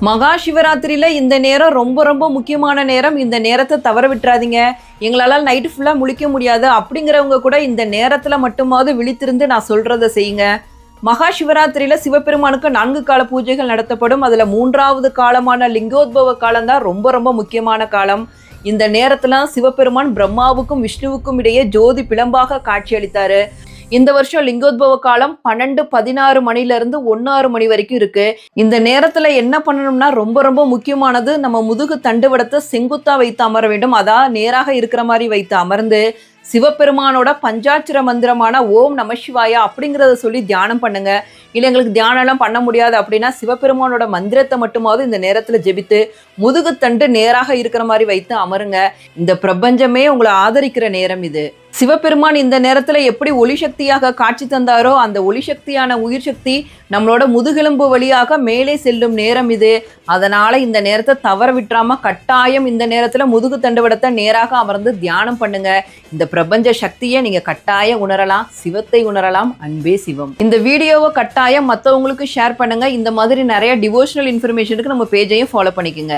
மகா சிவராத்திரியில இந்த நேரம் ரொம்ப ரொம்ப முக்கியமான நேரம். இந்த நேரத்தை தவற விட்டுறாதீங்க. எங்களால் நைட்டு ஃபுல்லாக முழிக்க முடியாது அப்படிங்கிறவங்க கூட இந்த நேரத்தில் மட்டுமாவது விழித்திருந்து நான் சொல்கிறத செய்யுங்க. மகா சிவராத்திரியில் சிவபெருமானுக்கு 4 கால பூஜைகள் நடத்தப்படும். அதில் 3வது காலமான லிங்கோத்பவ காலம்தான் ரொம்ப ரொம்ப முக்கியமான காலம். இந்த நேரத்தில் சிவபெருமான் பிரம்மாவுக்கும் விஷ்ணுவுக்கும் இடையே ஜோதி பிளம்பாக காட்சியளித்தார். இந்த வருஷம் லிங்கோத்பவ காலம் 12:16 மணிலேருந்து 1:06 மணி வரைக்கும் இருக்கு. இந்த நேரத்தில் என்ன பண்ணணும்னா ரொம்ப ரொம்ப முக்கியமானது, நம்ம முதுகு தண்டுவடத்தை செங்குத்தா வைத்து அமர வேண்டும். அதான் நேராக இருக்கிற மாதிரி வைத்து அமர்ந்து சிவபெருமானோட பஞ்சாட்சர மந்திரமான ஓம் நம சிவாயா அப்படிங்கிறத சொல்லி தியானம் பண்ணுங்க. இல்லை எங்களுக்கு தியானம்லாம் பண்ண முடியாது அப்படின்னா சிவபெருமானோட மந்திரத்தை மட்டுமாவது இந்த நேரத்தில் ஜெபித்து முதுகுத்தண்டு நேராக இருக்கிற மாதிரி வைத்து அமருங்க. இந்த பிரபஞ்சமே உங்களை ஆதரிக்கிற நேரம் இது. சிவபெருமான் இந்த நேரத்தில் எப்படி ஒளி சக்தியாக காட்சி தந்தாரோ அந்த ஒளி சக்தியான உயிர் சக்தி நம்மளோட முதுகெலும்பு வழியாக மேலே செல்லும் நேரம் இது. அதனால இந்த நேரத்தை தவற விட்டுறாம கட்டாயம் இந்த நேரத்தில் முதுகு தண்டுவடத்தை நேராக அமர்ந்து தியானம் பண்ணுங்க. இந்த பிரபஞ்ச சக்தியை நீங்க கட்டாயம் உணரலாம், சிவத்தை உணரலாம். அன்பே சிவம். இந்த வீடியோவை கட்டாயம் மற்றவங்களுக்கு ஷேர் பண்ணுங்க. இந்த மாதிரி நிறைய டிவோஷனல் இன்ஃபர்மேஷனுக்கு நம்ம பேஜையும் ஃபாலோ பண்ணிக்கோங்க.